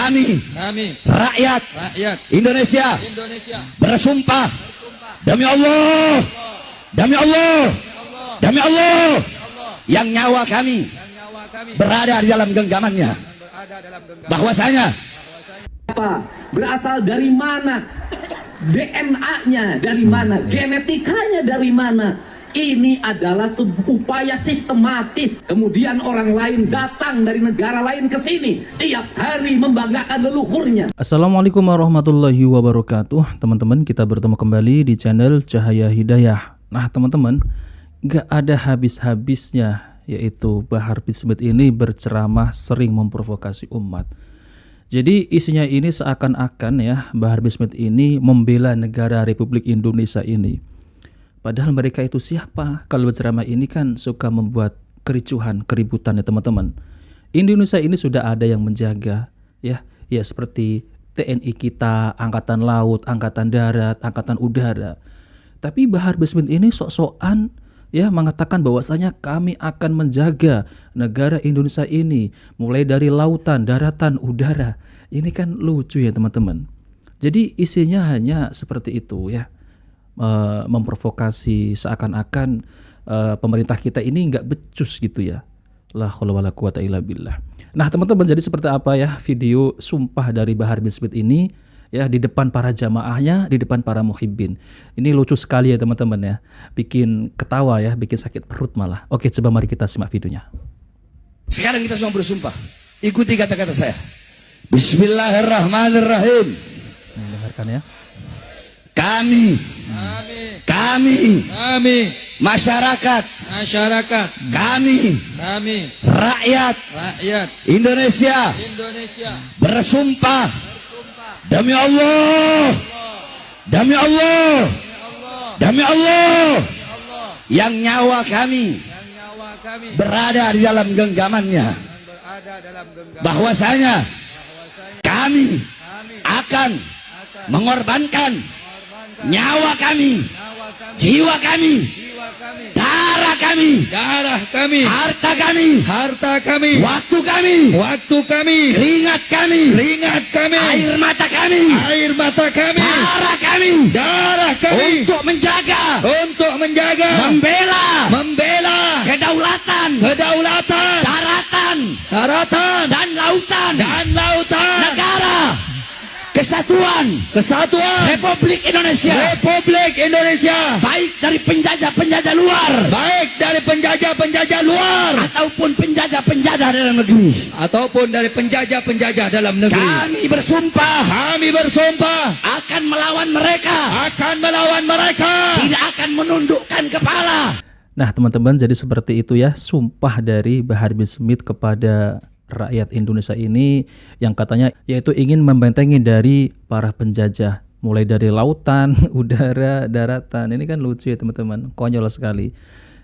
Kami rakyat Indonesia bersumpah demi Allah, demi Allah, demi Allah, yang nyawa kami berada di dalam genggamannya, bahwasanya berasal dari mana, DNA-nya dari mana, genetikanya dari mana. Ini adalah upaya sistematis. Kemudian orang lain datang dari negara lain ke sini tiap hari membanggakan leluhurnya. Assalamualaikum warahmatullahi wabarakatuh. Teman-teman, kita bertemu kembali di channel Cahaya Hidayah. Nah teman-teman, gak ada habis-habisnya yaitu Bahar bin Smith ini berceramah sering memprovokasi umat. Jadi isinya ini seakan-akan ya Bahar bin Smith ini membela negara Republik Indonesia ini. Padahal mereka itu siapa? Kalau berceramah ini kan suka membuat kericuhan, keributan ya teman-teman. Indonesia ini sudah ada yang menjaga ya seperti TNI kita, Angkatan Laut, Angkatan Darat, Angkatan Udara. Tapi Bahar bin Smith ini sok-sokan ya mengatakan bahwasanya kami akan menjaga negara Indonesia ini mulai dari lautan, daratan, udara. Ini kan lucu ya teman-teman. Jadi isinya hanya seperti itu ya. Memprovokasi seakan-akan pemerintah kita ini nggak becus gitu ya. La haula wala quwata illa billah. Nah teman-teman, jadi seperti apa ya video sumpah dari Bahar bin Smith ini ya di depan para jamaahnya, di depan para muhibbin. Ini lucu sekali ya teman-teman ya. Bikin ketawa ya, bikin sakit perut malah. Oke, coba mari kita simak videonya. Sekarang kita semua bersumpah. Ikuti kata-kata saya. Bismillahirrahmanirrahim. Nah, dengarkan ya. Kami masyarakat, kami rakyat Indonesia bersumpah demi Allah, demi Allah, demi Allah, yang nyawa kami berada di dalam genggamannya, bahwasanya kami akan mengorbankan nyawa kami, jiwa kami, darah kami, harta kami, waktu kami, keringat kami, air mata kami, darah kami, untuk menjaga, membela kedaulatan, daratan dan lautan, negara Kesatuan Republik Indonesia, baik dari penjajah-penjajah luar, ataupun penjajah-penjajah dalam negeri. Kami bersumpah akan melawan mereka, tidak akan menundukkan kepala. Nah teman-teman, jadi seperti itu ya sumpah dari Bahar bin Smith kepada rakyat Indonesia ini yang katanya yaitu ingin membentengi dari para penjajah mulai dari lautan, udara, daratan. Ini kan lucu ya teman-teman, konyol sekali.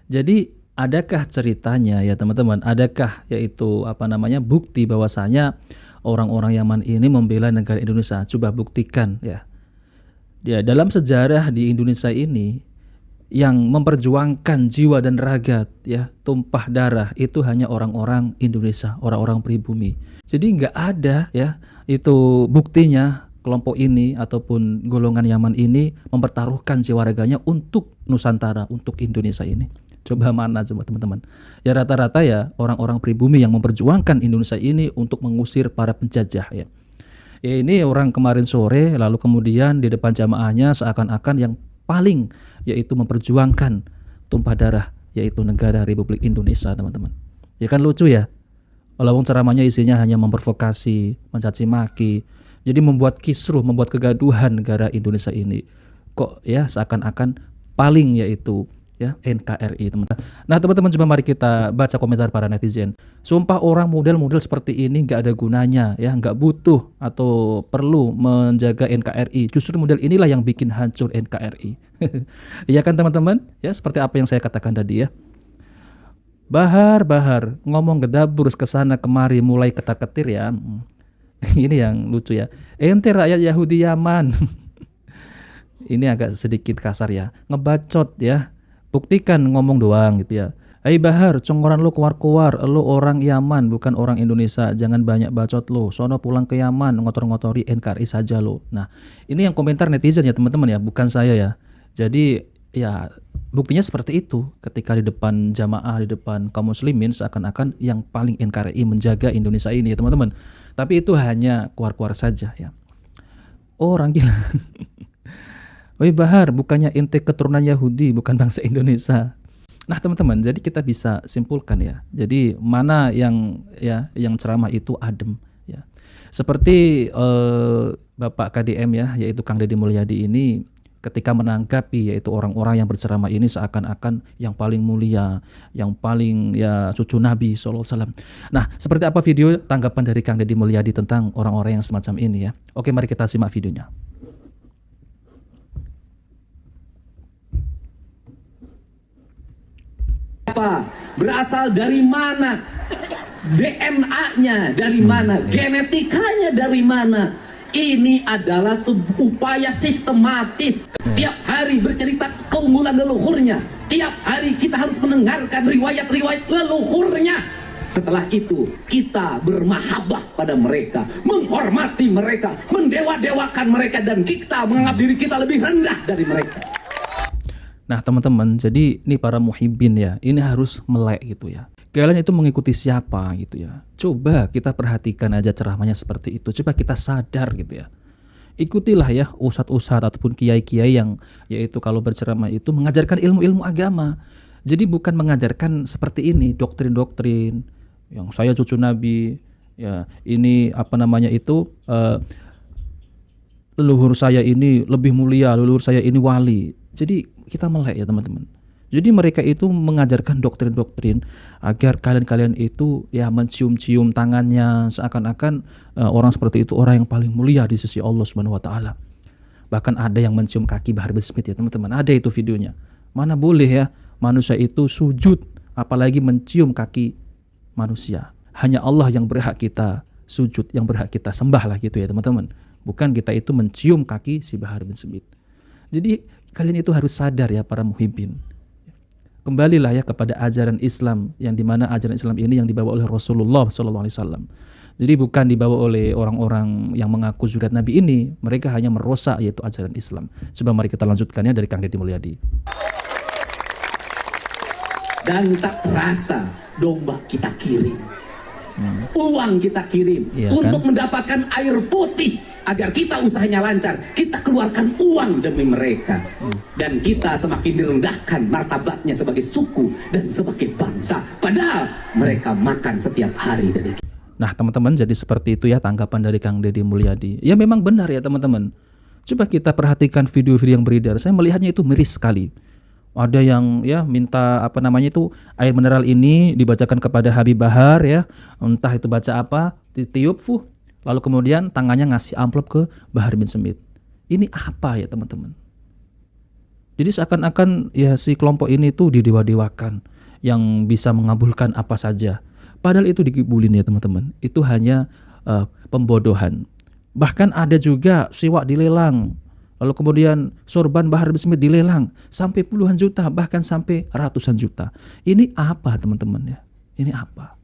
Jadi adakah ceritanya ya teman-teman, adakah yaitu bukti bahwasanya orang-orang Yaman ini membela negara Indonesia? Coba buktikan ya. Ya dalam sejarah di Indonesia ini yang memperjuangkan jiwa dan raga ya tumpah darah itu hanya orang-orang Indonesia, orang-orang pribumi. Jadi nggak ada ya itu buktinya kelompok ini ataupun golongan Yaman ini mempertaruhkan jiwa raganya untuk Nusantara, untuk Indonesia ini. Coba mana coba teman-teman. Ya rata-rata ya orang-orang pribumi yang memperjuangkan Indonesia ini untuk mengusir para penjajah ya. Ya ini orang kemarin sore lalu kemudian di depan jamaahnya seakan-akan yang paling yaitu memperjuangkan tumpah darah yaitu negara Republik Indonesia teman-teman. Ya kan lucu ya. Kalau ceramahnya isinya hanya memprovokasi, mencaci maki, jadi membuat kisruh, membuat kegaduhan negara Indonesia ini. Kok ya seakan-akan paling yaitu ya NKRI teman-teman. Nah teman-teman, coba mari kita baca komentar para netizen. Sumpah orang model-model seperti ini nggak ada gunanya ya, nggak butuh atau perlu menjaga NKRI. Justru model inilah yang bikin hancur NKRI. Iya kan teman-teman? Ya seperti apa yang saya katakan tadi ya. Bahar ngomong gedabrus kesana kemari mulai ketar-ketir ya. Ini yang lucu ya. Ente rakyat Yahudi Yaman. Ini agak sedikit kasar ya. Ngebacot ya. Buktikan ngomong doang gitu ya. Hei Bahar, conggoran lu keluar-keluar, lu orang Yaman bukan orang Indonesia, jangan banyak bacot lu, sono pulang ke Yaman, ngotor-ngotori NKRI saja lu. Nah, ini yang komentar netizen ya teman-teman ya, bukan saya ya. Jadi ya buktinya seperti itu, ketika di depan jamaah, di depan kaum muslimin seakan-akan yang paling NKRI menjaga Indonesia ini ya teman-teman. Tapi itu hanya keluar-keluar saja ya. Orang gila. Woi Bahar, bukannya ente keturunan Yahudi, bukan bangsa Indonesia. Nah teman-teman, jadi kita bisa simpulkan ya. Jadi mana yang ceramah itu adem ya. Seperti Bapak KDM ya, yaitu Kang Deddy Mulyadi ini ketika menanggapi yaitu orang-orang yang berceramah ini seakan-akan yang paling mulia, yang paling ya cucu Nabi SAW. Nah, seperti apa video tanggapan dari Kang Deddy Mulyadi tentang orang-orang yang semacam ini ya. Oke, mari kita simak videonya. Berasal dari mana, DNA-nya dari mana, genetikanya dari mana. Ini adalah upaya sistematis. Tiap hari bercerita keunggulan leluhurnya. Tiap hari kita harus mendengarkan riwayat-riwayat leluhurnya. Setelah itu kita bermahabbah pada mereka, menghormati mereka, mendewa-dewakan mereka, dan kita menganggap diri kita lebih rendah dari mereka. Nah teman-teman, jadi ini para muhibbin ya, ini harus melek gitu ya. Kalian itu mengikuti siapa gitu ya. Coba kita perhatikan aja ceramahnya seperti itu. Coba kita sadar gitu ya. Ikutilah ya ustadz-ustadz ataupun kiai-kiai yang yaitu kalau berceramah itu mengajarkan ilmu-ilmu agama. Jadi bukan mengajarkan seperti ini, doktrin-doktrin yang saya cucu Nabi, ya ini apa namanya itu leluhur saya ini lebih mulia, leluhur saya ini wali. Jadi kita melek ya teman-teman. Jadi mereka itu mengajarkan doktrin-doktrin agar kalian-kalian itu ya mencium-cium tangannya seakan-akan orang seperti itu orang yang paling mulia di sisi Allah Subhanahu wa taala. Bahkan ada yang mencium kaki Bahar bin Smith ya teman-teman. Ada itu videonya. Mana boleh ya manusia itu sujud apalagi mencium kaki manusia. Hanya Allah yang berhak kita sujud, yang berhak kita sembah lah gitu ya teman-teman. Bukan kita itu mencium kaki si Bahar bin Smith. Jadi kalian itu harus sadar ya para muhibbin. Kembalilah ya kepada ajaran Islam yang dimana ajaran Islam ini yang dibawa oleh Rasulullah SAW. Jadi bukan dibawa oleh orang-orang yang mengaku zuriat Nabi ini. Mereka hanya merosak yaitu ajaran Islam. Coba mari kita lanjutkannya dari Kang Deddy Mulyadi. Dan tak terasa domba kita kirim, uang kita kirim untuk mendapatkan air putih agar kita usahanya lancar. Kita keluarkan uang demi mereka, dan kita semakin direndahkan martabatnya sebagai suku dan sebagai bangsa, padahal mereka makan setiap hari dari kita. Nah teman-teman, jadi seperti itu ya tanggapan dari Kang Deddy Mulyadi. Ya memang benar ya teman-teman. Coba kita perhatikan video-video yang beredar. Saya melihatnya itu miris sekali. Ada yang ya minta apa namanya itu air mineral ini dibacakan kepada Habib Bahar ya, entah itu baca apa, ditiup lalu kemudian tangannya ngasih amplop ke Bahar bin Smith. Ini apa ya teman-teman? Jadi seakan-akan ya si kelompok ini tuh didewa-dewakan yang bisa mengabulkan apa saja. Padahal itu dikibulin ya teman-teman. Itu hanya pembodohan. Bahkan ada juga siwak dilelang. Lalu kemudian sorban Bahar bin Smith dilelang sampai puluhan juta, bahkan sampai ratusan juta. Ini apa teman-teman ya? Ini apa?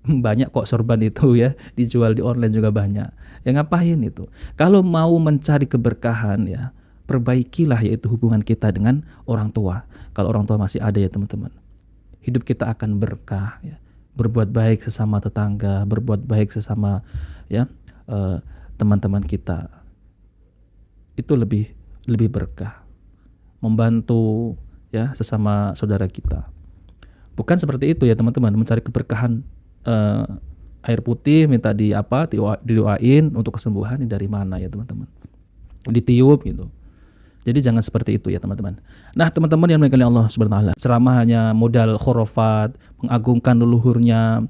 Banyak kok sorban itu ya, dijual di online juga banyak. Ya ngapain itu? Kalau mau mencari keberkahan ya, perbaikilah yaitu hubungan kita dengan orang tua. Kalau orang tua masih ada ya teman-teman. Hidup kita akan berkah ya. Berbuat baik sesama tetangga, berbuat baik sesama ya teman-teman kita. Itu lebih berkah, membantu ya sesama saudara kita. Bukan seperti itu ya teman-teman, mencari keberkahan air putih minta didoain untuk kesembuhan, ini dari mana ya teman-teman? Ditiup gitu. Jadi jangan seperti itu ya teman-teman. Nah teman-teman yang dimuliakan Allah Subhanahu wa taala, ceramah hanya modal khurafat, mengagungkan leluhurnya,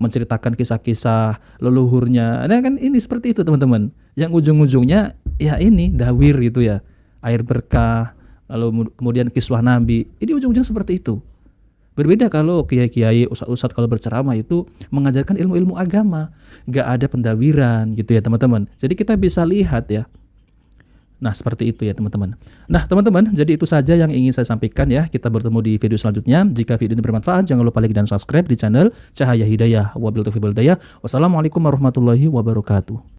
menceritakan kisah-kisah leluhurnya. Nah kan ini seperti itu teman-teman. Yang ujung-ujungnya ya ini dawir gitu ya, air berkah, lalu kemudian kiswah Nabi. Ini ujung-ujung seperti itu. Berbeda kalau kiai-kiai, ustadz-ustadz kalau berceramah itu mengajarkan ilmu-ilmu agama, gak ada pendawiran gitu ya teman-teman. Jadi kita bisa lihat ya, Nah, seperti itu ya teman-teman. Nah, teman-teman, jadi itu saja yang ingin saya sampaikan ya. Kita bertemu di video selanjutnya. Jika video ini bermanfaat, jangan lupa like dan subscribe di channel Cahaya Hidayah. Wabillahi taufiq wal hidayah. Wassalamualaikum warahmatullahi wabarakatuh.